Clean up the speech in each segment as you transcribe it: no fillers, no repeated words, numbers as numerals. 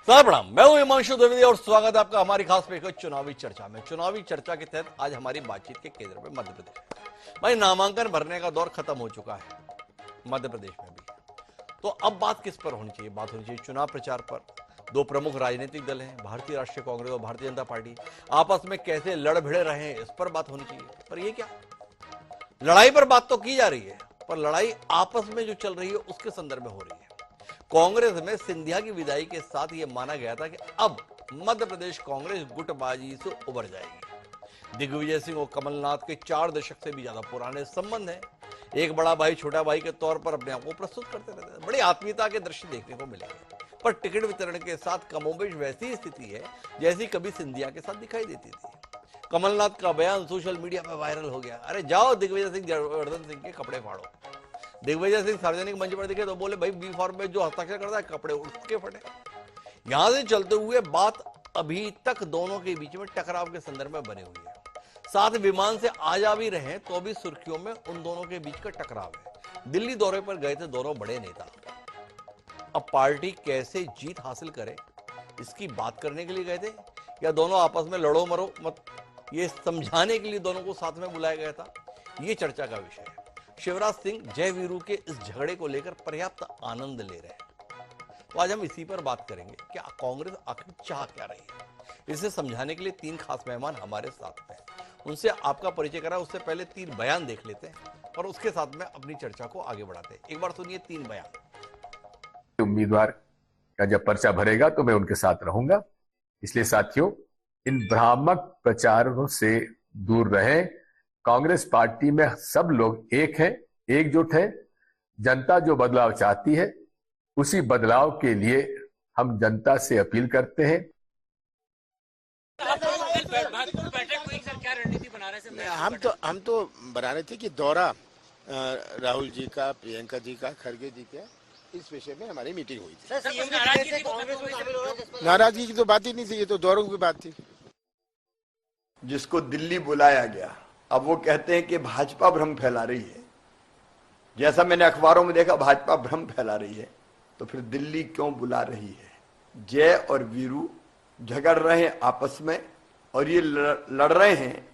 प्रणाम, मैं हूं हिमांशु द्विवेदी और स्वागत है आपका हमारी खास पेशकश चुनावी चर्चा में। चुनावी चर्चा के तहत आज हमारी बातचीत के केंद्र में मध्य प्रदेश। भाई, नामांकन भरने का दौर खत्म हो चुका है मध्य प्रदेश में भी। तो अब बात किस पर होनी चाहिए? बात होनी चाहिए चुनाव प्रचार पर। दो प्रमुख राजनीतिक दल हैं, भारतीय राष्ट्रीय कांग्रेस और भारतीय जनता पार्टी, आपस में कैसे लड़ भिड़े रहे हैं, इस पर बात होनी चाहिए। पर ये क्या, लड़ाई पर बात तो की जा रही है, पर लड़ाई आपस में जो चल रही है उसके संदर्भ में हो रही है। कांग्रेस में सिंधिया की विदाई के साथ यह माना गया था कि अब मध्य प्रदेश कांग्रेस गुटबाजी से उबर जाएगी। दिग्विजय सिंह और कमलनाथ के 4 दशक से भी ज्यादा पुराने संबंध हैं। एक बड़ा भाई छोटा भाई के तौर पर अपने आप को प्रस्तुत करते रहते हैं। बड़ी आत्मीयता के दृश्य देखने को मिलेंगे, पर टिकट वितरण के साथ कमोबेश वैसी स्थिति है जैसी कभी सिंधिया के साथ दिखाई देती थी। कमलनाथ का बयान सोशल मीडिया पर वायरल हो गया, अरे जाओ दिग्विजय सिंह जयवर्धन सिंह के कपड़े फाड़ो। दिग्विजय सिंह सार्वजनिक मंच पर दिखे तो बोले, भाई बी फॉर्म में जो हस्ताक्षर करता है कपड़े उड़ के फटे। यहां से चलते हुए बात अभी तक दोनों के बीच में टकराव के संदर्भ में बनी हुई है। साथ विमान से आ जा भी रहे तो भी सुर्खियों में उन दोनों के बीच का टकराव है। दिल्ली दौरे पर गए थे दोनों बड़े नेता। अब पार्टी कैसे जीत हासिल करे इसकी बात करने के लिए गए थे, या दोनों आपस में लड़ो मरो मत, ये समझाने के लिए दोनों को साथ में बुलाया गया था, ये चर्चा का विषय है। शिवराज सिंह जय वीरू के इस झगड़े को लेकर पर्याप्त आनंद ले रहे हैं। तो आज हम इसी पर बात करेंगे, क्या कांग्रेस आखिर चाह क्या रही है। इसे समझाने के लिए 3 खास मेहमान हमारे साथ हैं, उनसे आपका परिचय करा। उससे पहले 3 बयान देख लेते हैं और उसके साथ में अपनी चर्चा को आगे बढ़ाते हैं। एक बार सुनिए 3 बयान। उम्मीदवार का जब पर्चा भरेगा तो मैं उनके साथ रहूंगा, इसलिए साथियों इन भ्रामक प्रचारों से दूर रहें। कांग्रेस पार्टी में सब लोग एक हैं, एकजुट हैं। जनता जो बदलाव चाहती है उसी बदलाव के लिए हम जनता से अपील करते हैं। हम तो बना रहे थे कि दौरा राहुल जी का, प्रियंका जी का, खड़गे जी का, इस विषय में हमारी मीटिंग हुई थी। नाराजगी की तो बात ही नहीं थी, ये तो दौरों की बात थी। जिसको दिल्ली बुलाया गया, अब वो कहते हैं कि भाजपा भ्रम फैला रही है। जैसा मैंने अखबारों में देखा भाजपा भ्रम फैला रही है, तो फिर दिल्ली क्यों बुला रही है? जय और वीरू झगड़ रहे हैं आपस में, और ये लड़ रहे हैं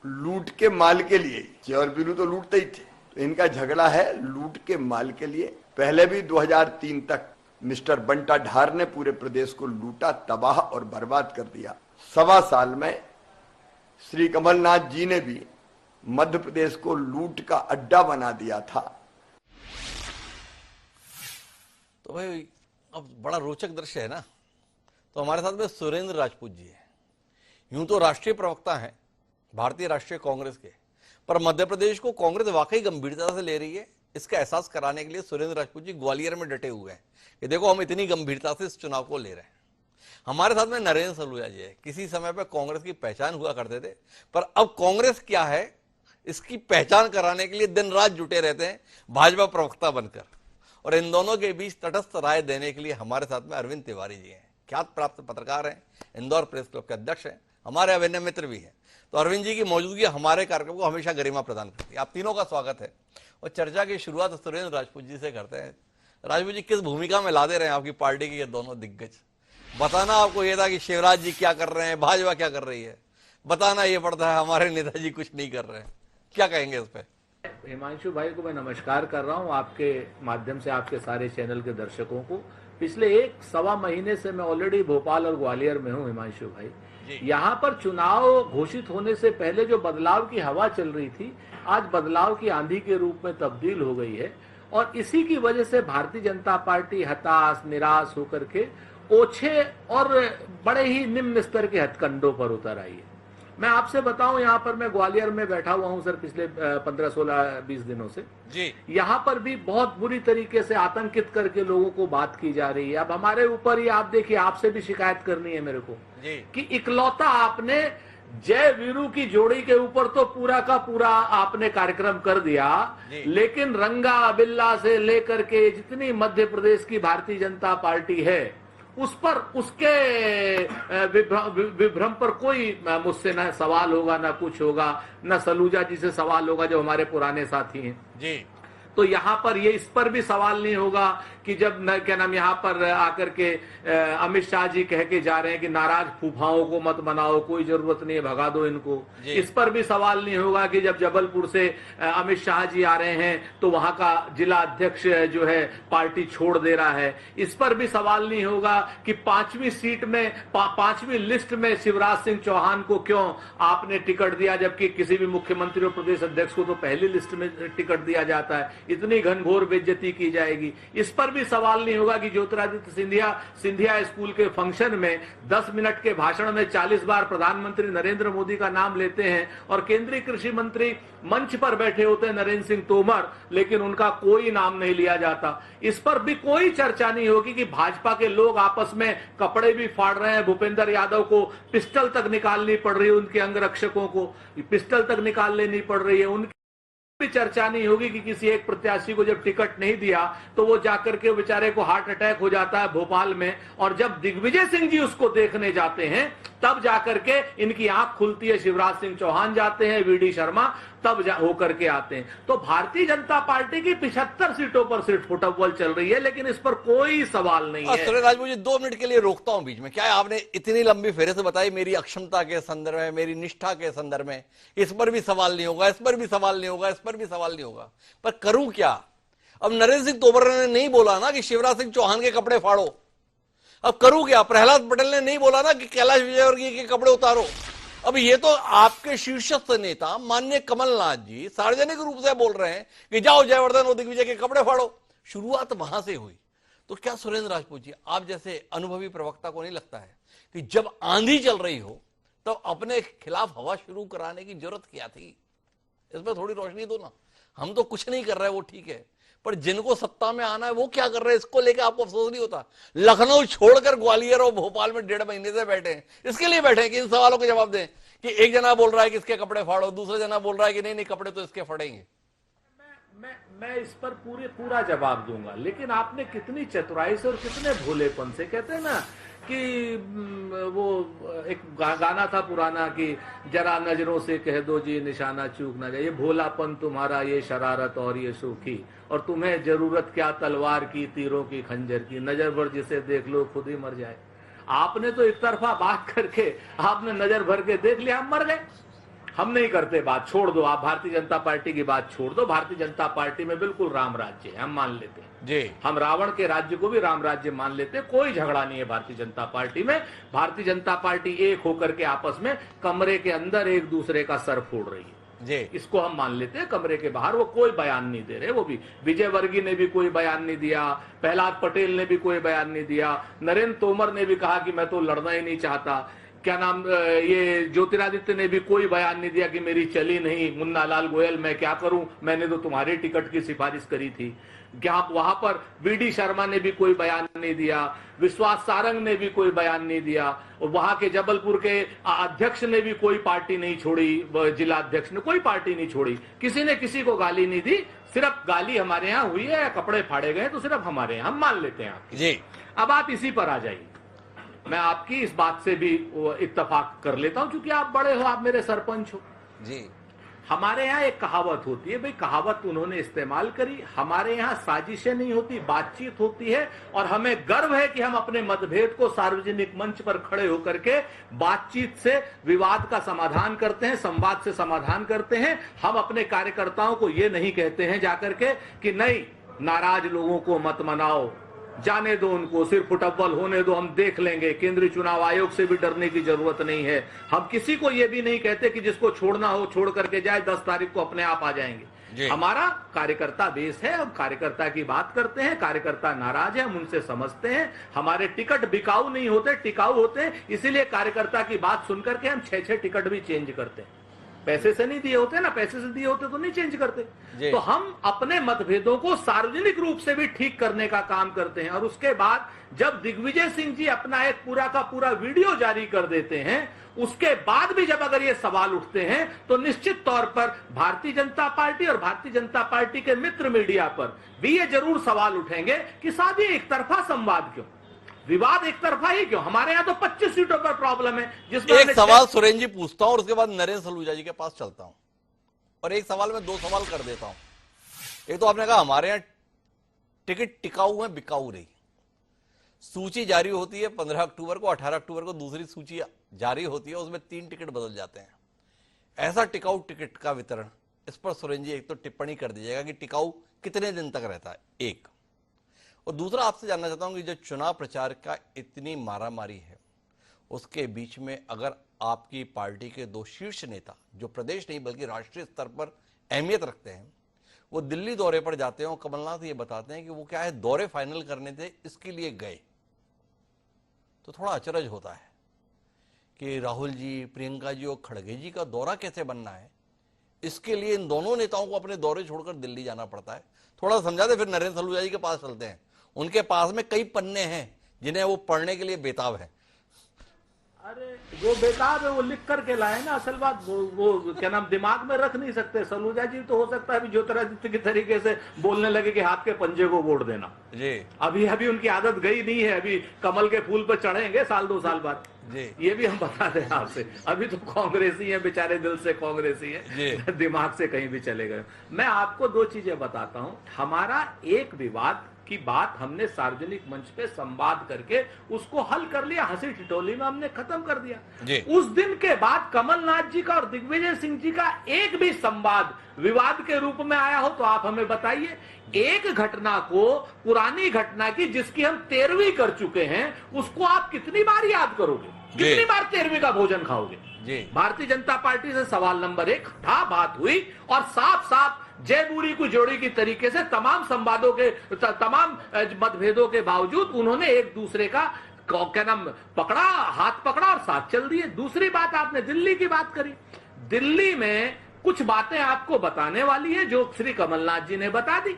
लूट के माल के लिए। जय और वीरू तो लूटते ही थे, तो इनका झगड़ा है लूट के माल के लिए। पहले भी 2003 तक मिस्टर बंटा ढार ने पूरे प्रदेश को लूटा, तबाह और बर्बाद कर दिया। 1.25 साल में श्री कमलनाथ जी ने भी मध्य प्रदेश को लूट का अड्डा बना दिया था। तो भाई अब बड़ा रोचक दृश्य है ना। तो हमारे साथ में सुरेंद्र राजपूत जी हैं। यूं तो राष्ट्रीय प्रवक्ता हैं भारतीय राष्ट्रीय कांग्रेस के, पर मध्य प्रदेश को कांग्रेस वाकई गंभीरता से ले रही है, इसका एहसास कराने के लिए सुरेंद्र राजपूत जी ग्वालियर में डटे हुए हैं कि देखो हम इतनी गंभीरता से इस चुनाव को ले रहे हैं। हमारे साथ में नरेंद्र सलूजा जी है। किसी समय पर कांग्रेस की पहचान हुआ करते थे, पर अब कांग्रेस क्या है इसकी पहचान कराने के लिए दिन रात जुटे रहते हैं भाजपा प्रवक्ता बनकर। और इन दोनों के बीच तटस्थ राय देने के लिए हमारे साथ में अरविंद तिवारी जी हैं, ख्यात प्राप्त पत्रकार हैं, इंदौर प्रेस क्लब के अध्यक्ष हैं, हमारे अभिनय मित्र भी हैं। तो अरविंद जी की मौजूदगी हमारे कार्यक्रम को हमेशा गरिमा प्रदान करती है। आप तीनों का स्वागत है। और चर्चा की शुरुआत सुरेंद्र राजपूत जी से करते हैं। राजपूत जी, किस भूमिका में ला दे रहे हैं आपकी पार्टी के ये दोनों दिग्गज? बताना आपको यह था कि शिवराज जी क्या कर रहे हैं, भाजपा क्या कर रही है, बताना ये पड़ता है हमारे नेताजी कुछ नहीं कर रहे हैं। क्या कहेंगे इस पे? हिमांशु भाई को मैं नमस्कार कर रहा हूं, आपके माध्यम से आपके सारे चैनल के दर्शकों को। पिछले 1-1.25 महीने से मैं ऑलरेडी भोपाल और ग्वालियर में हूं हिमांशु भाई। यहां पर चुनाव घोषित होने से पहले जो बदलाव की हवा चल रही थी, आज बदलाव की आंधी के रूप में तब्दील हो गई है। और इसी की वजह से भारतीय जनता पार्टी हताश निराश होकर के ओछे और बड़े ही निम्न स्तर के हथकंडों पर उतर आई है। मैं आपसे बताऊं, यहाँ पर मैं ग्वालियर में बैठा हुआ हूं सर पिछले 15-16-20 दिनों से जी। यहाँ पर भी बहुत बुरी तरीके से आतंकित करके लोगों को बात की जा रही है। अब हमारे ऊपर ही आप देखिए, आपसे भी शिकायत करनी है मेरे को जी, कि इकलौता आपने जय वीरू की जोड़ी के ऊपर तो पूरा का पूरा आपने कार्यक्रम कर दिया, लेकिन रंगा बिल्ला से लेकर के जितनी मध्य प्रदेश की भारतीय जनता पार्टी है उस पर, उसके विभ्रम पर कोई मुझसे ना सवाल होगा, ना कुछ होगा, ना सलूजा जी से सवाल होगा जो हमारे पुराने साथी हैं जी। तो यहां पर ये इस पर भी सवाल नहीं होगा कि जब क्या नाम यहां पर आकर के अमित शाह जी कह के जा रहे हैं कि नाराज फूफाओं को मत बनाओ, कोई जरूरत नहीं है, भगा दो इनको। इस पर भी सवाल नहीं होगा कि जब जबलपुर से अमित शाह जी आ रहे हैं तो वहां का जिला अध्यक्ष जो है पार्टी छोड़ दे रहा है। इस पर भी सवाल नहीं होगा कि 5वीं सीट में 5वीं लिस्ट में शिवराज सिंह चौहान को क्यों आपने टिकट दिया, जबकि किसी भी मुख्यमंत्री और प्रदेश अध्यक्ष को तो पहली लिस्ट में टिकट दिया जाता है। इतनी घनघोर बेइज्जती की जाएगी। इस पर भी सवाल नहीं होगा कि ज्योतिरादित्य सिंधिया स्कूल के फंक्शन में 10 मिनट के भाषण में 40 बार प्रधानमंत्री नरेंद्र मोदी का नाम लेते हैं और केंद्रीय कृषि मंत्री मंच पर बैठे होते हैं नरेंद्र सिंह तोमर, लेकिन उनका कोई नाम नहीं लिया जाता। इस पर भी कोई चर्चा नहीं होगी कि भाजपा के लोग आपस में कपड़े भी फाड़ रहे हैं। भूपेंद्र यादव को पिस्टल तक निकालनी पड़ रही है, उनके अंगरक्षकों को पिस्टल तक निकाल लेनी पड़ रही है। उनकी भी चर्चा नहीं होगी कि किसी एक प्रत्याशी को जब टिकट नहीं दिया तो वो जाकर के बेचारे को हार्ट अटैक हो जाता है भोपाल में, और जब दिग्विजय सिंह जी उसको देखने जाते हैं तब जाकर के इनकी आंख खुलती है। शिवराज सिंह चौहान जाते हैं, वीडी शर्मा तब होकर के आते हैं। तो भारतीय जनता पार्टी की 75 सीटों पर सिर्फ फुटबॉल चल रही है, लेकिन इस पर कोई सवाल नहीं है। सुरेश राजपूत जी 2 मिनट के लिए रोकता हूं बीच में। क्या है, आपने इतनी लंबी फेरे से बताई मेरी अक्षमता के संदर्भ में, मेरी निष्ठा के संदर्भ में, इस पर भी सवाल नहीं होगा, इस पर भी सवाल नहीं होगा, इस पर भी सवाल नहीं होगा, पर करूं क्या? अब नरेंद्र सिंह तोमर ने नहीं बोला ना कि शिवराज सिंह चौहान के कपड़े फाड़ो। अब करूं क्या? प्रहलाद पटेल ने नहीं बोला ना कि कैलाश विजयवर्गीय के कपड़े उतारो। अब ये तो आपके शीर्षस्थ नेता माननीय कमलनाथ जी सार्वजनिक रूप से बोल रहे हैं कि जाओ जयवर्धन और दिग्विजय के कपड़े फाड़ो। शुरुआत वहां से हुई। तो क्या सुरेंद्र राजपूत जी, आप जैसे अनुभवी प्रवक्ता को नहीं लगता है कि जब आंधी चल रही हो तो अपने खिलाफ हवा शुरू कराने की जरूरत क्या थी? इस पर थोड़ी रोशनी दो ना। हम तो कुछ नहीं कर रहे, वो ठीक है, पर जिनको सत्ता में आना है वो क्या कर रहे हैं, इसको लेकर आपको अफसोस नहीं होता? लखनऊ छोड़कर ग्वालियर और भोपाल में 1.5 महीने से बैठे हैं, इसके लिए बैठे हैं कि इन सवालों के जवाब दें कि एक जना बोल रहा है कि इसके कपड़े फाड़ो, दूसरा जना बोल रहा है कि नहीं नहीं कपड़े तो इसके फटेंगे। मैं इस पर पूरा जवाब दूंगा, लेकिन आपने कितनी चतुराई से और कितने भोलेपन से, कहते हैं ना कि वो एक गाना था पुराना कि जरा नजरों से कह दो जी निशाना चूक ना जाए, ये भोलापन तुम्हारा, ये शरारत और ये सूखी, और तुम्हें जरूरत क्या तलवार की, तीरों की, खंजर की, नजर भर जिसे देख लो खुद ही मर जाए। आपने तो एक तरफा बात करके आपने नजर भर के देख लिया, हम मर गए। हम नहीं करते बात, छोड़ दो आप, भारतीय जनता पार्टी की बात छोड़ दो। भारतीय जनता पार्टी में बिल्कुल राम राज्य है, हम मान लेते हैं जी। हम रावण के राज्य को भी राम राज्य मान लेते हैं, कोई झगड़ा नहीं है भारतीय जनता पार्टी में। भारतीय जनता पार्टी एक होकर के आपस में कमरे के अंदर एक दूसरे का सर फोड़ रही है जी, इसको हम मान लेते हैं। कमरे के बाहर वो कोई बयान नहीं दे रहे, वो भी विजय वर्गीय ने भी कोई बयान नहीं दिया, प्रहलाद पटेल ने भी कोई बयान नहीं दिया, नरेंद्र तोमर ने भी कहा कि मैं तो लड़ना ही नहीं चाहता, क्या नाम ये ज्योतिरादित्य ने भी कोई बयान नहीं दिया कि मेरी चली नहीं, मुन्ना लाल गोयल मैं क्या करूं, मैंने तो तुम्हारे टिकट की सिफारिश करी थी। वहां पर वीडी शर्मा ने भी कोई बयान नहीं दिया, विश्वास सारंग ने भी कोई बयान नहीं दिया, और वहां के जबलपुर के अध्यक्ष ने भी कोई पार्टी नहीं छोड़ी, जिला अध्यक्ष ने कोई पार्टी नहीं छोड़ी, किसी ने किसी को गाली नहीं दी। सिर्फ गाली हमारे यहाँ हुई है, कपड़े फाड़े गए तो सिर्फ हमारे यहाँ, हम मान लेते हैं आपकी जी। अब आप इसी पर आ जाइए। मैं आपकी इस बात से भी इत्तेफाक कर लेता हूं, क्योंकि आप बड़े हो, आप मेरे सरपंच हो जी। हमारे यहाँ एक कहावत होती है, भाई कहावत उन्होंने इस्तेमाल करी, हमारे यहाँ साजिशें नहीं होती, बातचीत होती है, और हमें गर्व है कि हम अपने मतभेद को सार्वजनिक मंच पर खड़े होकर के बातचीत से विवाद का समाधान करते हैं, संवाद से समाधान करते हैं। हम अपने कार्यकर्ताओं को ये नहीं कहते हैं जाकर के कि नहीं नाराज लोगों को मत मनाओ, जाने दो उनको, सिर्फ फुटबॉल होने दो, हम देख लेंगे, केंद्रीय चुनाव आयोग से भी डरने की जरूरत नहीं है। हम किसी को यह भी नहीं कहते कि जिसको छोड़ना हो छोड़ करके जाए, 10 तारीख को अपने आप आ जाएंगे। हमारा कार्यकर्ता बेस है, हम कार्यकर्ता की बात करते हैं, कार्यकर्ता नाराज है हम उनसे समझते हैं, हमारे टिकट बिकाऊ नहीं होते, टिकाऊ होते हैं, इसीलिए कार्यकर्ता की बात सुनकर के हम 6-6 टिकट भी चेंज करते हैं। पैसे से नहीं दिए होते ना, पैसे से दिए होते तो नहीं चेंज करते। तो हम अपने मतभेदों को सार्वजनिक रूप से भी ठीक करने का काम करते हैं। और उसके बाद जब दिग्विजय सिंह जी अपना एक पूरा का पूरा वीडियो जारी कर देते हैं, उसके बाद भी जब अगर ये सवाल उठते हैं तो निश्चित तौर पर भारतीय जनता पार्टी और भारतीय जनता पार्टी के मित्र मीडिया पर भी ये जरूर सवाल उठेंगे कि साहब ये एक तरफा संवाद क्यों, विवाद एक तरफा ही क्यों? हमारे यहाँ तो 25 सीटों पर प्रॉब्लम है, जिसमें एक सवाल सुरेंद्र जी पूछता हूं और उसके बाद नरेंद्र सलूजा जी के पास चलता हूं, और एक सवाल में 2 सवाल कर देता हूं। एक तो आपने कहा हमारे यहाँ टिकट टिकाऊ है, बिकाऊ नहीं। सूची जारी होती है 15 अक्टूबर को, 18 अक्टूबर को दूसरी सूची जारी होती है, उसमें 3 टिकट बदल जाते हैं। ऐसा टिकाऊ टिकट का वितरण, इस पर सुरेन जी एक तो टिप्पणी कर दीजिएगा कि टिकाऊ कितने दिन तक रहता है, एक। और दूसरा आपसे जानना चाहता हूं कि जो चुनाव प्रचार का इतनी मारामारी है, उसके बीच में अगर आपकी पार्टी के 2 शीर्ष नेता जो प्रदेश नहीं बल्कि राष्ट्रीय स्तर पर अहमियत रखते हैं, वो दिल्ली दौरे पर जाते हैं और कमलनाथ ये बताते हैं कि वो क्या है दौरे फाइनल करने थे इसके लिए गए, तो थोड़ा अचरज होता है कि राहुल जी, प्रियंका जी और खड़गे जी का दौरा कैसे बनना है, इसके लिए इन दोनों नेताओं को अपने दौरे छोड़कर दिल्ली जाना पड़ता है। थोड़ा समझा दे, फिर नरेंद्र सलूजा जी के पास चलते हैं। उनके पास में कई पन्ने हैं जिन्हें वो पढ़ने के लिए बेताब है। अरे जो बेताब है वो लिख करके लाए ना, असल बात वो क्या नाम दिमाग में रख नहीं सकते। सलूजा जी तो हो सकता है अभी ज्योतिरादित्य की तरीके से बोलने लगे कि हाथ के पंजे को वोट देना जी, अभी उनकी आदत गई नहीं है। अभी कमल के फूल पर चढ़ेंगे 1-2 साल बाद जी, ये भी हम बता रहे हैं आपसे। अभी तो कांग्रेसी है बेचारे, दिल से कांग्रेसी है, दिमाग से कहीं भी चले गए। मैं आपको 2 चीजें बताता हूं। हमारा एक विवाद की बात हमने सार्वजनिक मंच पे संवाद करके उसको हल कर लिया, हंसी ठिठोली में हमने खत्म कर दिया। उस दिन के बाद कमलनाथ जी का और दिग्विजय सिंह जी का एक भी संवाद विवाद के रूप में आया हो तो आप हमें बताइए। एक घटना को, पुरानी घटना की जिसकी हम 13वीं कर चुके हैं, उसको आप कितनी बार याद करोगे, कितनी बार 13वीं का भोजन खाओगे? भारतीय जनता पार्टी से सवाल नंबर 1 था, बात हुई और साफ साफ जय बूढ़ी को जोड़ी की तरीके से तमाम संवादों के, तमाम मतभेदों के बावजूद उन्होंने एक दूसरे का क्या नाम पकड़ा, हाथ पकड़ा और साथ चल दिए। दूसरी बात, आपने दिल्ली की बात करी। दिल्ली में कुछ बातें आपको बताने वाली है जो श्री कमलनाथ जी ने बता दी।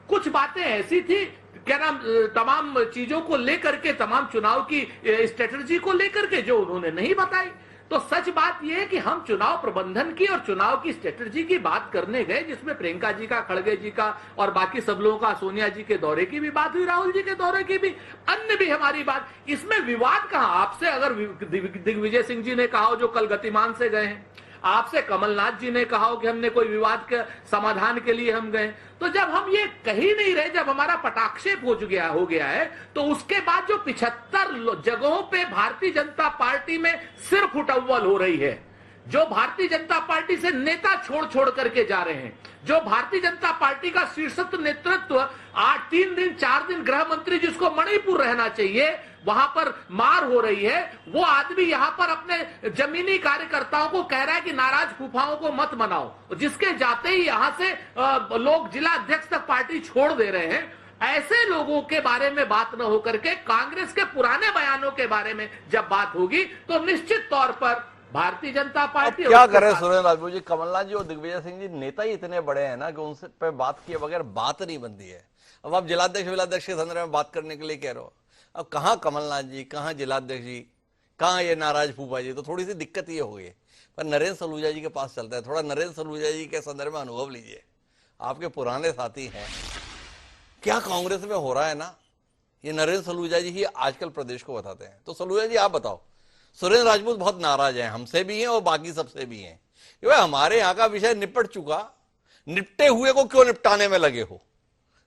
कुछ बातें ऐसी थी क्या नाम तमाम चीजों को लेकर के, तमाम चुनाव की स्ट्रेटजी को लेकर के जो उन्होंने नहीं बताई। तो सच बात यह है कि हम चुनाव प्रबंधन की और चुनाव की स्ट्रेटजी की बात करने गए, जिसमें प्रियंका जी का, खड़गे जी का और बाकी सब लोगों का, सोनिया जी के दौरे की भी बात हुई, राहुल जी के दौरे की भी, अन्य भी हमारी बात। इसमें विवाद कहां? आपसे अगर दिग्विजय सिंह जी ने कहा जो कल गतिमान से गए हैं, आपसे कमलनाथ जी ने कहा कि हमने कोई विवाद के समाधान के लिए हम गए, तो जब हम ये कही नहीं रहे, जब हमारा पटाक्षेप हो गया है, तो उसके बाद जो 75 जगहों पे भारतीय जनता पार्टी में सिर्फ उठव्वल हो रही है, जो भारतीय जनता पार्टी से नेता छोड़ करके जा रहे हैं, जो भारतीय जनता पार्टी का शीर्षस्थ नेतृत्व 3 दिन 4 दिन गृह मंत्री जिसको मणिपुर रहना चाहिए, वहां पर मार हो रही है, वो आदमी यहां पर अपने जमीनी कार्यकर्ताओं को कह रहा है कि नाराज फूफाओं को मत मनाओ, जिसके जाते ही यहां से लोग जिला अध्यक्ष तक पार्टी छोड़ दे रहे हैं। ऐसे लोगों के बारे में बात न होकर के कांग्रेस के पुराने बयानों के बारे में जब बात होगी तो निश्चित तौर पर भारतीय जनता पार्टी क्या करे सुरेंद्र राजपूत जी, कमलनाथ जी और दिग्विजय सिंह जी नेता ही इतने बड़े हैं ना कि उनसे पे बात किए बगैर बात नहीं बनती है। अब आप जिलाध्यक्ष के संदर्भ में बात करने के लिए कह रहे हो, अब कहाँ कमलनाथ जी, कहाँ जिलाध्यक्ष जी, कहाँ ये नाराज फूफा जी, तो थोड़ी सी दिक्कत ये हो गई। पर नरेंद्र सलूजा जी के पास चलता है, थोड़ा नरेंद्र सलूजा जी के संदर्भ में अनुभव लीजिए, आपके पुराने साथी हैं। क्या कांग्रेस में हो रहा है ना, ये नरेंद्र सलूजा जी ही आजकल प्रदेश को बताते हैं। तो सलूजा जी आप बताओ, सुरेंद्र राजपूत बहुत नाराज हैं, हमसे भी हैं और बाकी सबसे भी हैं कि भाई हमारे यहाँ का विषय निपट चुका, निपटे हुए को क्यों निपटाने में लगे हो?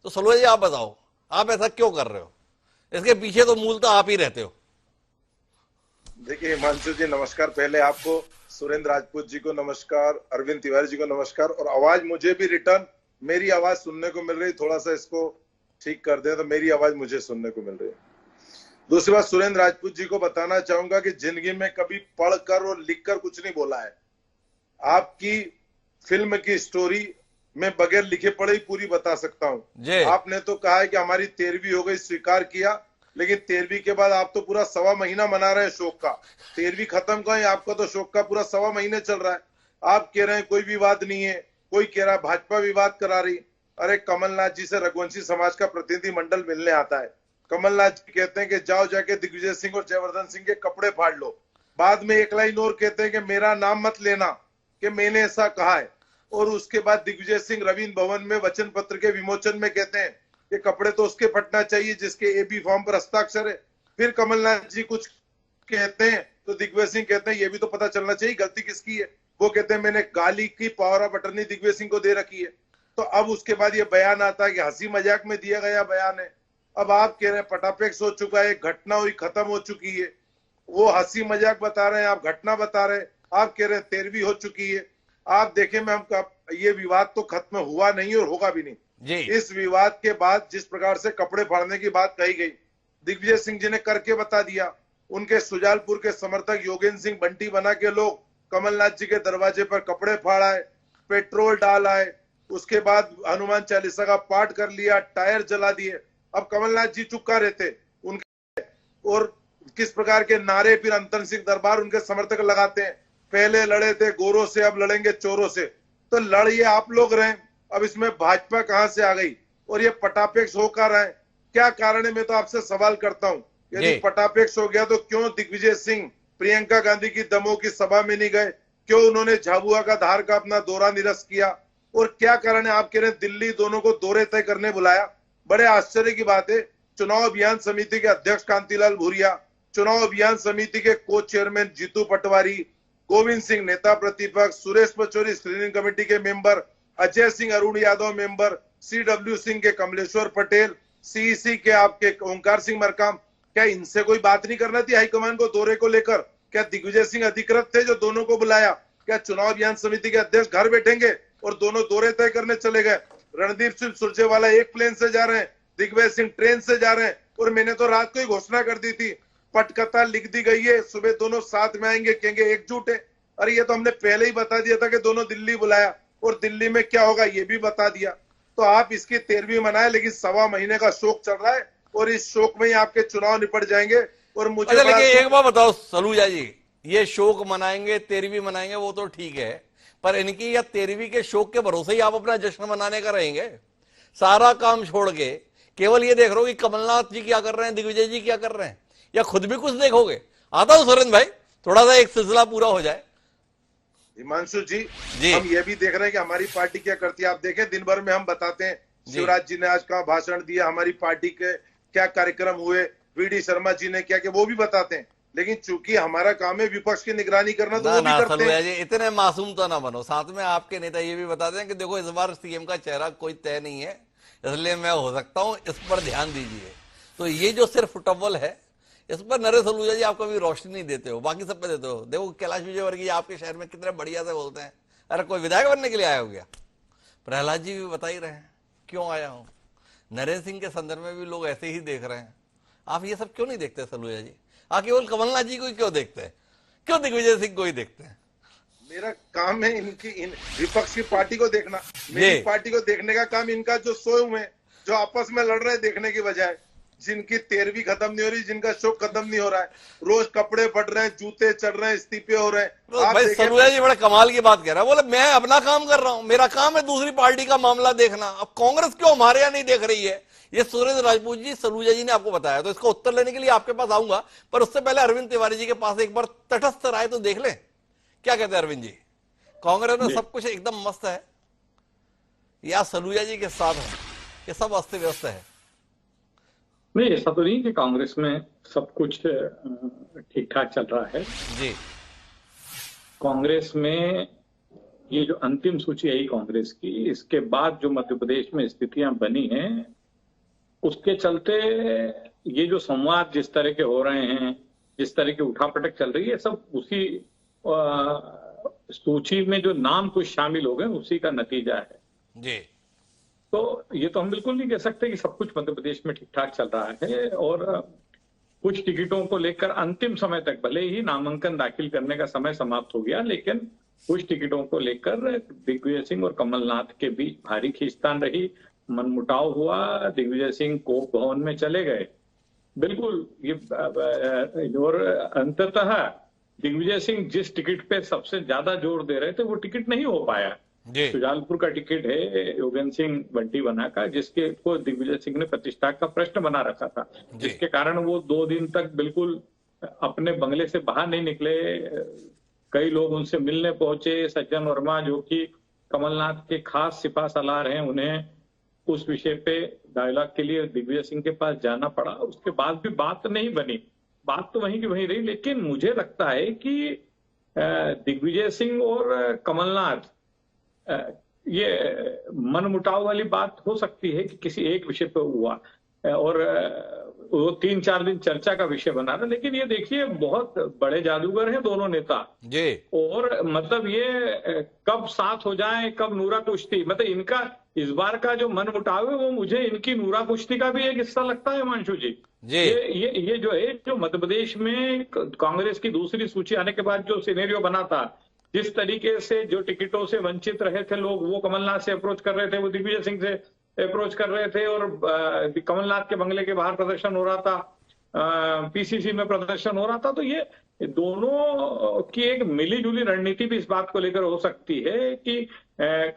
तो सलूजा जी आप बताओ, आप ऐसा क्यों कर रहे हो? इसके पीछे तो मूलतः आप ही रहते हो। देखिए हिमांशु जी नमस्कार, पहले आपको, सुरेंद्र राजपूत जी को नमस्कार, अरविंद तिवारी जी को नमस्कार। और आवाज मुझे भी रिटर्न, मेरी आवाज सुनने को मिल रही, थोड़ा सा इसको ठीक कर दें तो मेरी आवाज मुझे सुनने को मिल रही है। दूसरी बात, सुरेंद्र राजपूत जी को बताना चाहूंगा कि जिंदगी में कभी पढ़कर और लिखकर कुछ नहीं बोला है। आपकी फिल्म की स्टोरी मैं बगैर लिखे पढ़े ही पूरी बता सकता हूं। आपने तो कहा है कि हमारी 13वीं हो गई, स्वीकार किया, लेकिन 13वीं के बाद आप तो पूरा 1.25 महीना मना रहे हैं शोक का। 13वीं खत्म करें, आपका तो शोक का पूरा 1.25 महीने चल रहा है। आप कह रहे हैं कोई विवाद नहीं है, कोई कह रहा है भाजपा विवाद करा रही। अरे कमलनाथ जी से रघुवंशी समाज का प्रतिनिधि मंडल मिलने आता है, कमलनाथ जी कहते हैं कि जाओ जाके दिग्विजय सिंह और जयवर्धन सिंह के कपड़े फाड़ लो। बाद में एक लाइन और कहते हैं कि मेरा नाम मत लेना कि मैंने ऐसा कहा है। और उसके बाद दिग्विजय सिंह रवींद्र भवन में वचन पत्र के विमोचन में कहते हैं कि कपड़े तो उसके फटना चाहिए जिसके एबी फॉर्म पर हस्ताक्षर है। फिर कमलनाथ जी कुछ कहते हैं तो दिग्विजय सिंह कहते हैं ये भी तो पता चलना चाहिए गलती किसकी है। वो कहते हैं मैंने गाली की power of attorney Digvijay Singh को दे रखी है। तो अब उसके बाद ये बयान आता है कि हंसी मजाक में दिया गया बयान है। अब आप कह रहे हैं पटापेक्स हो चुका है, घटना हुई खत्म हो चुकी है। वो हंसी मजाक बता रहे हैं, आप घटना बता रहे हैं। आप कह रहे हैं 13वीं हो चुकी है। आप देखें ये विवाद तो खत्म हुआ नहीं और होगा भी नहीं जी। इस विवाद के बाद जिस प्रकार से कपड़े फाड़ने की बात कही गई, दिग्विजय सिंह जी ने करके बता दिया। उनके सुजालपुर के समर्थक योगेंद्र सिंह बंटी बना के लोग कमलनाथ जी के दरवाजे पर कपड़े फाड़ाए, पेट्रोल डालाए, उसके बाद हनुमान चालीसा का पाठ कर लिया, टायर जला दिए। अब कमलनाथ जी चुप रहे थे उनके, और किस प्रकार के नारे फिर अंतर सिंह दरबार उनके समर्थक लगाते हैं, पहले लड़े थे गोरों से अब लड़ेंगे चोरों से। तो लड़िए आप लोग रहे, अब इसमें भाजपा कहां से आ गई और ये पटापेक्स होकर आए, क्या कारण है? मैं तो आपसे सवाल करता हूं, यदि पटापेक्स हो गया तो क्यों दिग्विजय सिंह प्रियंका गांधी की दमोह की सभा में नहीं गए? क्यों उन्होंने झाबुआ का धार का अपना दौरा निरस्त किया? और क्या कारण है आप कह रहे हैं दिल्ली दोनों को दौरे तय करने बुलाया? बड़े आश्चर्य की बात है, चुनाव अभियान समिति के अध्यक्ष कांतिलाल भूरिया, चुनाव अभियान समिति के को चेयरमैन जीतू पटवारी, गोविंद सिंह नेता प्रतिपक्ष, सुरेश पचौरी स्क्रीनिंग कमेटी के member, Ajay Singh Arun Yadav member, CW Singh के कमलेश्वर पटेल, CEC के आपके ओंकार सिंह मरकाम, क्या इनसे कोई बात नहीं करना थी हाईकमान को दौरे को लेकर? क्या दिग्विजय सिंह अधिकृत थे जो दोनों को बुलाया? क्या चुनाव अभियान समिति के अध्यक्ष घर बैठेंगे और दोनों दौरे तय करने चले गए? रणदीप सिंह सुरजेवाला एक प्लेन से जा रहे हैं, दिग्विजय सिंह ट्रेन से जा रहे हैं, और मैंने तो रात को ही घोषणा कर दी थी, पटकथा लिख दी गई है, सुबह दोनों साथ में आएंगे, कहेंगे एकजुट है। अरे ये तो हमने पहले ही बता दिया था कि दोनों दिल्ली बुलाया, और दिल्ली में क्या होगा ये भी बता दिया। तो आप इसकी 13वीं मनाए, लेकिन 1.25 महीने का शोक चल रहा है और इस शोक में ही आपके चुनाव निपट जाएंगे। और मुझे अच्छा, लेकिन एक बात बताओ सलूजा जी, ये शोक मनाएंगे 13वीं मनाएंगे वो तो ठीक है, पर इनकी या 13वीं के शोक के भरोसे ही आप अपना जश्न मनाने का रहेंगे? सारा काम छोड़ के केवल ये देख रहे हो कि कमलनाथ जी क्या कर रहे हैं, दिग्विजय जी क्या कर रहे हैं, या खुद भी कुछ देखोगे? आता हूं सुरेंद्र भाई, थोड़ा सा एक सिलसिला पूरा हो जाए। हिमांशु जी, हम ये भी देख रहे हैं कि हमारी पार्टी क्या करती है। आप देखें दिन भर में हम बताते हैं शिवराज जी ने आज कहाँ भाषण दिया, हमारी पार्टी के क्या कार्यक्रम हुए, VD शर्मा जी ने क्या किया, वो भी बताते हैं। लेकिन चूंकि हमारा काम है विपक्ष की निगरानी करना, तो वो भी करते हैं। जी इतने मासूम तो ना बनो। साथ में आपके नेता ये भी बताते हैं कि देखो इस बार CM का चेहरा कोई तय नहीं है, इसलिए मैं हो सकता हूं, इस पर ध्यान दीजिए। तो ये जो सिर्फ फुटबॉल है, इस पर नरेश सलूजा जी आप कभी रोशनी नहीं देते हो, बाकी सब पे देते हो। देखो कैलाश विजयवर्गीय आपके शहर में कितने बढ़िया से बोलते हैं, अरे कोई विधायक बनने के लिए आया हो गया? प्रहलाद जी भी बता ही रहे हैं क्यों आया हूं। नरेंद्र सिंह के संदर्भ में भी लोग ऐसे ही देख रहे हैं। आप ये सब क्यों नहीं देखते सलूजा जी? आप केवल कमलनाथ जी को ही क्यों देखते हैं, क्यों दिग्विजय सिंह को ही देखते हैं? मेरा काम है इन विपक्ष की पार्टी को देखना, मेरी पार्टी को देखने का काम इनका जो सोए हुए हैं, जो आपस में लड़ रहे हैं देखने की बजाय, जिनकी 13वीं खत्म नहीं हो रही, जिनका शोक खत्म नहीं हो रहा है, रोज कपड़े फट रहे हैं, जूते चढ़ रहे हैं, इस्तीफे हो रहे हैं। तो भाई सलूजा जी बड़ा कमाल की बात कह रहा है, बोले मैं अपना काम कर रहा हूं, मेरा काम है दूसरी पार्टी का मामला देखना। अब कांग्रेस क्यों हमारे यहां नहीं देख रही है, ये सुरेंद्र राजपूत जी सलूजा जी ने आपको बताया, तो इसका उत्तर लेने के लिए आपके पास आऊंगा। पर उससे पहले अरविंद तिवारी जी के पास एक बार तटस्थ राय तो देख लें, क्या कहते हैं अरविंद जी? कांग्रेस में सब कुछ एकदम मस्त है या सलूजा जी के साथ है ये सब अस्त व्यस्त है? नहीं, ऐसा तो नहीं कि कांग्रेस में सब कुछ ठीक ठाक चल रहा है जी। कांग्रेस में ये जो अंतिम सूची आई कांग्रेस की, इसके बाद जो मध्य प्रदेश में स्थितियां बनी हैं, उसके चलते ये जो संवाद जिस तरह के हो रहे हैं, जिस तरह की उठापटक चल रही है, सब उसी सूची में जो नाम कुछ शामिल हो गए उसी का नतीजा है जी। तो ये तो हम बिल्कुल नहीं कह सकते कि सब कुछ मध्य प्रदेश में ठीक ठाक चल रहा है। और कुछ टिकटों को लेकर अंतिम समय तक, भले ही नामांकन दाखिल करने का समय समाप्त हो गया, लेकिन कुछ टिकटों को लेकर दिग्विजय सिंह और कमलनाथ के बीच भारी खींचतान रही, मनमुटाव हुआ, दिग्विजय सिंह कोक भवन में चले गए। बिल्कुल ये और अंततः दिग्विजय सिंह जिस टिकट पे सबसे ज्यादा जोर दे रहे थे वो टिकट नहीं हो पाया। सुजालपुर का टिकट है योगेंद्र सिंह बंटी बना का, जिसके को दिग्विजय सिंह ने प्रतिष्ठा का प्रश्न बना रखा था, जिसके कारण वो 2 दिन तक बिल्कुल अपने बंगले से बाहर नहीं निकले। कई लोग उनसे मिलने पहुंचे, सज्जन वर्मा जो कि कमलनाथ के खास सिपा सलार हैं, उन्हें उस विषय पे डायलॉग के लिए दिग्विजय सिंह के पास जाना पड़ा। उसके बाद भी बात नहीं बनी, बात तो वहीं की वहीं रही। लेकिन मुझे लगता है कि दिग्विजय सिंह और कमलनाथ ये मनमुटाव वाली बात हो सकती है कि किसी एक विषय पर हुआ और वो 3-4 दिन चर्चा का विषय बना रहा, लेकिन ये देखिए बहुत बड़े जादूगर हैं दोनों नेता जी। और मतलब ये कब साथ हो जाए, कब नूरा कुश्ती, मतलब इनका इस बार का जो मनमुटाव है वो मुझे इनकी नूरा कुश्ती का भी एक हिस्सा लगता है हिमांशु जी। ये जो है, जो मध्य प्रदेश में कांग्रेस की दूसरी सूची आने के बाद जो सिनेरियो बना था, जिस तरीके से जो टिकटों से वंचित रहे थे लोग, वो कमलनाथ से अप्रोच कर रहे थे, वो दिग्विजय सिंह से अप्रोच कर रहे थे और कमलनाथ के बंगले के बाहर प्रदर्शन हो रहा था, पीसीसी में प्रदर्शन हो रहा था। तो ये दोनों की एक मिलीजुली रणनीति भी इस बात को लेकर हो सकती है कि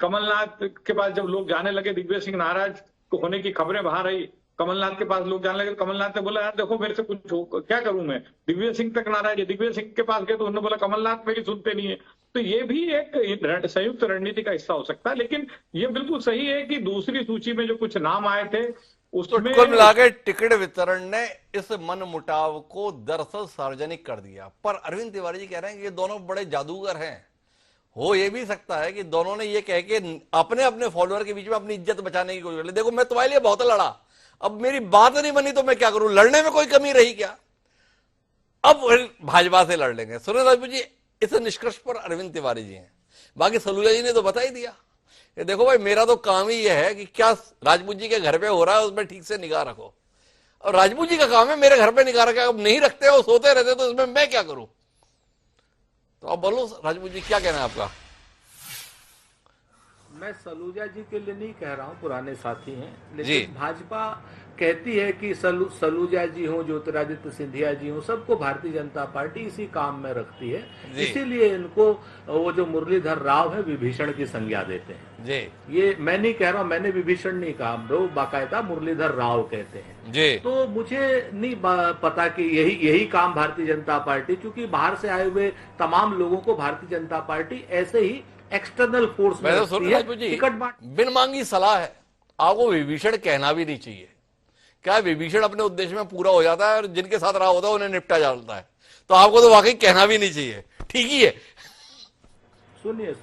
कमलनाथ के पास जब लोग जाने लगे, दिग्विजय सिंह नाराज होने की खबरें बाहर आई, कमलनाथ के पास लोग जाने लगे, कमलनाथ ने बोला यार देखो मेरे से कुछ क्या करूं मैं, दिग्विजय सिंह तक नाराज है, दिग्विजय सिंह के पास गए तो उन्होंने बोला कमलनाथ मेरी सुनते नहीं है। तो ये भी एक संयुक्त रणनीति का हिस्सा हो सकता है। लेकिन ये बिल्कुल सही है कि दूसरी सूची में जो कुछ नाम आए थे उसमें कुल मिलाकर टिकट वितरण ने इस मनमुटाव को दरअसल सार्वजनिक कर दिया। पर अरविंद तिवारी जी कह रहे हैं कि ये दोनों बड़े जादूगर हैं। हो ये भी सकता है कि दोनों ने ये कह के अपने अपने फॉलोअर के बीच में अपनी इज्जत बचाने की कोशिश कर ली, देखो मैं तुम्हारे लिए बहुत लड़ा, अब मेरी बात नहीं बनी तो मैं क्या करूं, लड़ने में कोई कमी रही क्या, अब भाजपा से लड़ लेंगे। सुरेंद्र राजपूत जी इस निष्कर्ष पर अरविंद तिवारी जी हैं। बाकी सलूजा जी ने तो बता ही दिया कि देखो भाई मेरा तो काम ही यह है कि क्या राजपूत जी के घर पे हो रहा है उसमें ठीक से निगाह रखो, और राजपूत जी का काम है मेरे घर पे निगाह रखा, अब नहीं रखते हो सोते रहते तो इसमें मैं क्या करूं। तो अब बोलो राजपूत जी क्या कहना है आपका। मैं सलूजा जी के लिए नहीं कह रहा हूं, पुराने साथी हैं, लेकिन भाजपा कहती है कि सलूजा जी हो, ज्योतिरादित्य सिंधिया जी हो, सबको भारतीय जनता पार्टी इसी काम में रखती है, इसीलिए इनको वो जो मुरलीधर राव है विभीषण की संज्ञा देते हैं जी। ये मैं नहीं कह रहा हूं, मैंने विभीषण नहीं कहा, वो बाकायदा मुरलीधर राव कहते हैं जी। तो मुझे नहीं पता कि यही काम भारतीय जनता पार्टी, क्योंकि बाहर से आए हुए तमाम लोगों को भारतीय जनता पार्टी ऐसे ही एक्सटर्नल फोर्स में रखती है, टिकट बिन मांगी सलाह है, आपको विभीषण कहना भी नहीं चाहिए। क्या विभीषण अपने उद्देश्य में पूरा हो जाता है और जिनके साथ रहा होता है उन्हें निपटा जाता है, तो आपको तो वाकई कहना भी नहीं चाहिए, ठीक ही है। सुनिए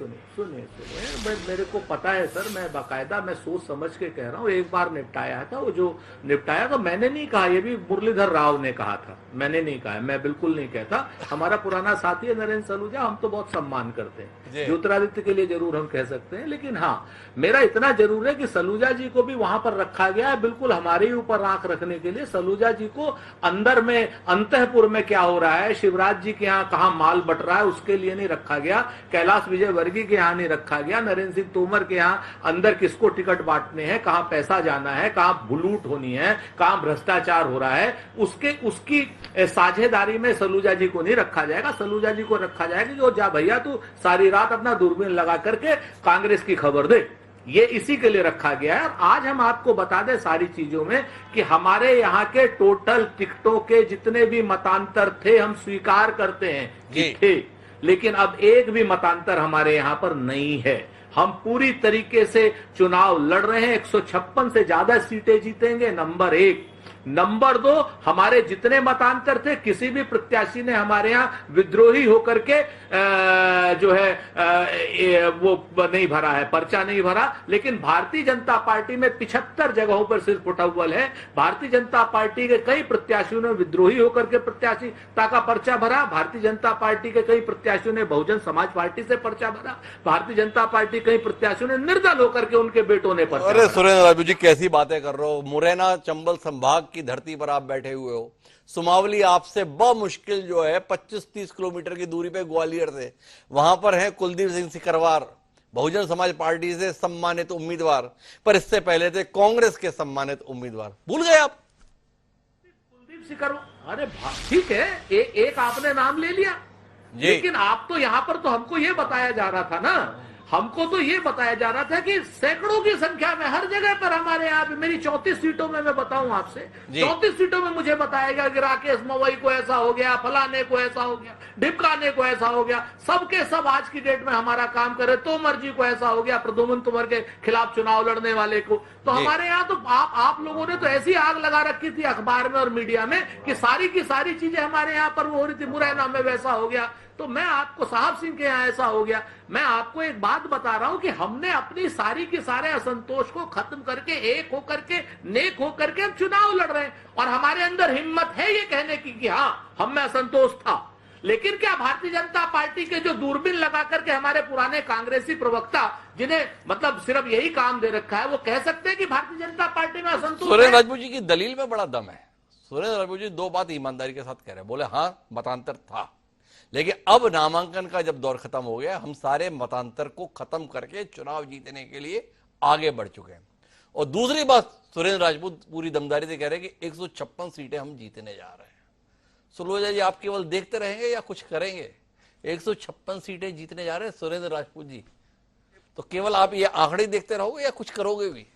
मेरे को पता है सर, मैं बाकायदा मैं सोच समझ के कह रहा हूँ। एक बार निपटाया था, वो जो निपटाया तो मैंने नहीं कहा, ये भी मुरलीधर राव ने कहा था, मैंने नहीं कहा, मैं बिल्कुल नहीं कहता। हमारा पुराना साथी है नरेंद्र सलूजा, हम तो बहुत सम्मान करते हैं, ज्योतिरादित्य के लिए जरूर हम कह सकते हैं, लेकिन हाँ मेरा इतना जरूर है कि सलूजा जी को भी वहां पर रखा गया है बिल्कुल हमारे ही ऊपर आंख रखने के लिए। सलूजा जी को अंदर में अंतःपुर में क्या हो रहा है, शिवराज जी के यहाँ कहाँ माल बट रहा है, उसके लिए नहीं रखा गया, कैलाश विजयवर्गीय के यहाँ नहीं रखा गया, नरेंद्र सिंह तोमर के यहाँ अंदर किसको टिकट बांटने हैं, कहाँ पैसा जाना है, कहाँ लूट होनी है, कहाँ भ्रष्टाचार हो रहा है, उसकी साझेदारी में सलूजा जी को नहीं रखा जाएगा। सलूजा जी को रखा जाएगा कि जा भैया तू सारी रात अपना दूरबीन लगा करके कांग्रेस की खबर दे, ये इसी के लिए रखा गया है। और आज हम आपको बता दें सारी चीजों में कि हमारे यहाँ के टोटल टिकटों के जितने भी मतांतर थे हम स्वीकार करते हैं कि थे, लेकिन अब एक भी मतांतर हमारे यहाँ पर नहीं है। हम पूरी तरीके से चुनाव लड़ रहे हैं, 156 से ज्यादा सीटें जीतेंगे, नंबर 1। नंबर 2, हमारे जितने मतांतर थे किसी भी प्रत्याशी ने हमारे यहाँ विद्रोही होकर के जो है वो नहीं भरा है, पर्चा नहीं भरा, लेकिन भारतीय जनता पार्टी में 75 जगहों पर सिर्फ फुटअव्वल है। भारतीय जनता पार्टी के कई प्रत्याशियों ने विद्रोही होकर के प्रत्याशिता का पर्चा भरा, भारतीय जनता पार्टी के कई प्रत्याशियों ने बहुजन समाज पार्टी से पर्चा भरा, भारतीय जनता पार्टी कई प्रत्याशियों ने निर्दल होकर के उनके बेटों ने पर्चा। अरे सुरेंद्र राजपूत जी कैसी बातें कर रहे हो, मुरैना चंबल संभाग की धरती पर आप बैठे हुए हो, सुमावली आपसे मुश्किल जो है 25-30 किलोमीटर की दूरी पे ग्वालियर से, वहां पर है कुलदीप सिंह सिकरवार, बहुजन समाज पार्टी से सम्मानित उम्मीदवार, पर इससे पहले थे कांग्रेस के सम्मानित उम्मीदवार, भूल गए आप कुलदीप सिकरवार। अरे ठीक है, एक आपने नाम ले लिया, लेकिन आप तो यहां पर तो हमको ये बताया जा रहा था ना, हमको तो ये बताया जा रहा था कि सैकड़ों की संख्या में हर जगह पर हमारे यहाँ पे, मेरी 34 सीटों में मैं बताऊं आपसे, 34 सीटों में मुझे बताया गया कि राकेश मवई को ऐसा हो गया, फलाने को ऐसा हो गया, ढिपकाने को ऐसा हो गया, सबके सब आज की डेट में हमारा काम करे, तोमर जी को ऐसा हो गया, प्रद्युम्न तोमर के खिलाफ चुनाव लड़ने वाले को। तो हमारे यहाँ तो आप लोगों ने तो ऐसी आग लगा रखी थी अखबार में और मीडिया में कि सारी की सारी चीजें हमारे यहाँ पर वो हो रही थी, मुरैना में वैसा हो गया, तो मैं आपको साहब सिंह के यहाँ ऐसा हो गया, मैं आपको एक बात बता रहा हूं कि हमने अपनी सारी के सारे असंतोष को खत्म करके एक होकर के नेक होकर के हम चुनाव लड़ रहे हैं और हमारे अंदर हिम्मत है ये कहने की कि हाँ हम में असंतोष था। लेकिन क्या भारतीय जनता पार्टी के जो दूरबीन लगा करके हमारे पुराने कांग्रेसी प्रवक्ता जिन्हें मतलब सिर्फ यही काम दे रखा है वो कह सकते हैं कि भारतीय जनता पार्टी में असंतोष? सुरेंद्र राजपूत जी की दलील में बड़ा दम है। सुरेंद्र राजपूत जी दो बात ईमानदारी के साथ कह रहे हैं, बोले हाँ मतांतर था, लेकिन अब नामांकन का जब दौर खत्म हो गया हम सारे मतांतर को खत्म करके चुनाव जीतने के लिए आगे बढ़ चुके हैं। और दूसरी बात सुरेंद्र राजपूत पूरी दमदारी से कह रहे हैं कि 156 सीटें हम जीतने जा रहे हैं। सुलोजा जी आप केवल देखते रहेंगे या कुछ करेंगे? 156 सीटें जीतने जा रहे हैं सुरेंद्र राजपूत जी, तो केवल आप ये आंकड़े देखते रहोगे या कुछ करोगे भी?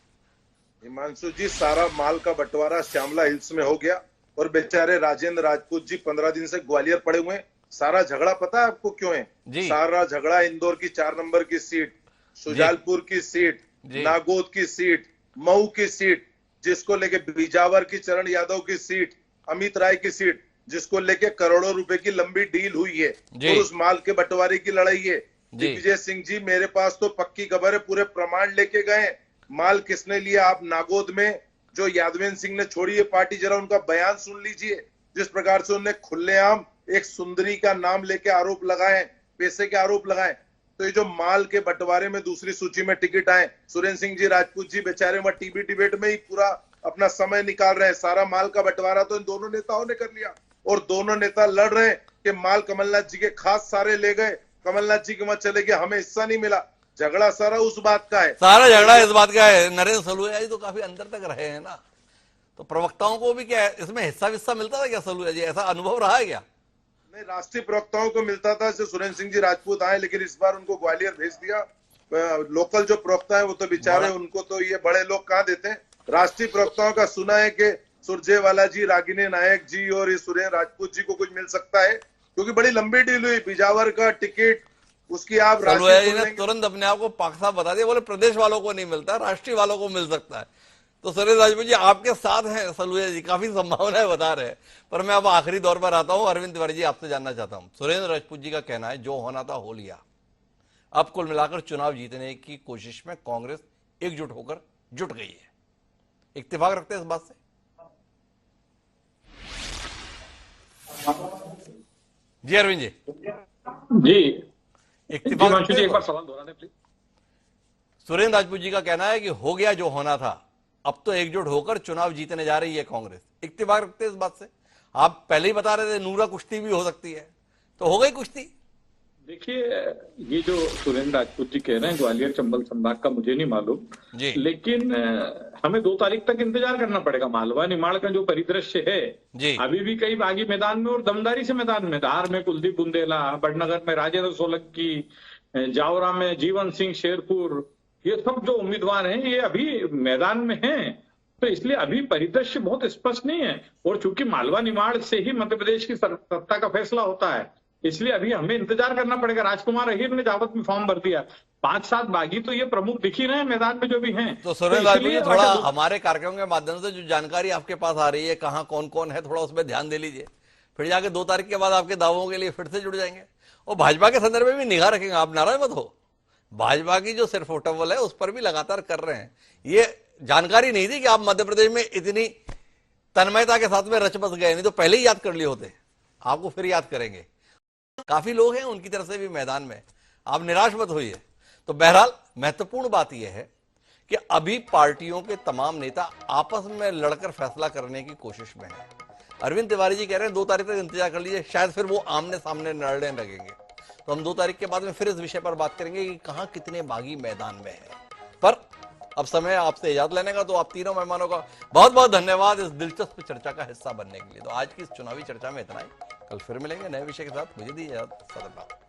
हिमांशु जी, सारा माल का बंटवारा श्यामला हिल्स में हो गया और बेचारे राजेंद्र राजपूत जी 15 दिन से ग्वालियर पड़े हुए हैं। सारा झगड़ा पता है आपको क्यों है? सारा झगड़ा इंदौर की 4 नंबर की सीट, शुजालपुर की सीट, नागौद की सीट, मऊ की सीट, जिसको लेके बीजावर की चरण यादव की सीट, अमित राय की सीट, जिसको लेके करोड़ों रुपए की लंबी डील हुई है और उस माल के बंटवारे की लड़ाई है। दिग्विजय सिंह जी मेरे पास तो पक्की खबर है, पूरे प्रमाण लेके गए। माल किसने लिया? आप नागौद में जो यादवेंद्र सिंह ने छोड़ी है पार्टी, जरा उनका बयान सुन लीजिए, जिस प्रकार से उन्होंने खुलेआम एक सुंदरी का नाम लेके आरोप लगाए, पैसे के आरोप लगाए। तो ये जो माल के बंटवारे में दूसरी सूची में टिकट आए, सुरेंद्र सिंह जी राजपूत जी बेचारे वहां टीवी डिबेट में ही पूरा अपना समय निकाल रहे हैं। सारा माल का बंटवारा तो इन दोनों नेताओं ने कर लिया और दोनों नेता लड़ रहे हैं कि माल कमलनाथ जी के खास सारे ले गए, कमलनाथ जी के वहां चले गए, हमें हिस्सा नहीं मिला। झगड़ा सारा उस बात का है, सारा झगड़ा इस बात का है। नरेंद्र सलूजा जी तो काफी अंदर तक रहे हैं ना, तो प्रवक्ताओं को भी क्या इसमें हिस्सा मिलता था क्या सलूजा जी? ऐसा अनुभव रहा है क्या? नहीं, राष्ट्रीय प्रवक्ताओं को मिलता था। जैसे सुरेंद्र सिंह जी राजपूत आए, लेकिन इस बार उनको ग्वालियर भेज दिया। लोकल जो प्रवक्ता है वो तो बेचारे, उनको तो ये बड़े लोग कहाँ देते हैं। राष्ट्रीय प्रवक्ताओं का सुना है कि सुरजेवाला जी, रागिनी नायक जी और ये सुरेंद्र राजपूत जी को कुछ मिल सकता है, क्योंकि बड़ी लंबी डील हुई। बिजावर का टिकट उसकी आप राष्ट्रीय ने तुरंत अपने आप को पाक साहब बता दिया, बोले प्रदेश वालों को नहीं मिलता, राष्ट्रीय वालों को मिल सकता है। तो सुरेंद्र राजपूत जी आपके साथ हैं सलूजा जी, काफी संभावनाएं बता रहे हैं। पर मैं अब आखिरी दौर पर आता हूं। अरविंद तिवारी जी आपसे जानना चाहता हूं, सुरेंद्र राजपूत जी का कहना है जो होना था हो लिया, अब कुल मिलाकर चुनाव जीतने की कोशिश में कांग्रेस एकजुट होकर जुट गई है, इत्तेफाक रखते हैं इस बात से? जी अरविंद जी। जी इत्तेफाक एक बार सवाल दोहराने प्लीज। सुरेंद्र राजपूत जी का कहना है कि हो गया जो होना था, अब तो एकजुट होकर चुनाव जीतने जा रही है कांग्रेस, इत्तेफाक रखते हैं इस बात से? आप पहले ही बता रहे थे नूरा कुश्ती भी हो सकती है, तो हो गई कुश्ती। देखिए, ये जो सुरेंद्र राजपूत जी कह रहे हैं ग्वालियर चंबल संभाग का मुझे नहीं मालूम, लेकिन हमें 2 तारीख तक इंतजार करना पड़ेगा। मालवा निमाड़ का जो परिदृश्य है, अभी भी कई बागी मैदान में और दमदारी से मैदान में, धार में कुलदीप बुंदेला, बड़नगर में राजेंद्र सोलंकी, जावरा में जीवन सिंह शेरपुर, ये सब जो उम्मीदवार हैं ये अभी मैदान में हैं। तो इसलिए अभी परिदृश्य बहुत स्पष्ट नहीं है। और चूंकि मालवा निमाड़ से ही मध्य प्रदेश की सत्ता का फैसला होता है, इसलिए अभी हमें इंतजार करना पड़ेगा। राजकुमार अहीर ने जावत में फॉर्म भर दिया, 5-7 बागी तो ये प्रमुख दिख ही रहे हैं मैदान में जो भी हैं। तो सुरेंद्र राजपूत जी थोड़ा हमारे कार्यक्रम के माध्यम से जो जानकारी आपके पास आ रही है, कहाँ कौन कौन है, थोड़ा उसमें ध्यान दे लीजिए, फिर जाके 2 तारीख के बाद आपके दावों के लिए फिर से जुड़ जाएंगे। और भाजपा के संदर्भ में भी निगाह रखेंगे, आप नाराज मत हो। भाजपा की जो सिर्फ होटल है उस पर भी लगातार कर रहे हैं। ये जानकारी नहीं थी कि आप मध्य प्रदेश में इतनी तन्मयता के साथ में रच बस गए, नहीं तो पहले ही याद कर लिए होते, आपको फिर याद करेंगे। काफी लोग हैं उनकी तरफ से भी मैदान में, आप निराश मत होइए। तो बहरहाल महत्वपूर्ण बात यह है कि अभी पार्टियों के तमाम नेता आपस में लड़कर फैसला करने की कोशिश में है। अरविंद तिवारी जी कह रहे हैं 2 तारीख तक इंतजार कर लीजिए, शायद फिर वो आमने सामने लड़ने लगेंगे। तो हम 2 तारीख के बाद में फिर इस विषय पर बात करेंगे कि कहां कितने बागी मैदान में है। पर अब समय आपसे इजाजत लेने का, तो आप तीनों मेहमानों का बहुत बहुत धन्यवाद इस दिलचस्प चर्चा का हिस्सा बनने के लिए। तो आज की इस चुनावी चर्चा में इतना ही, कल फिर मिलेंगे नए विषय के साथ। मुझे दी इजाजत, सदभाव।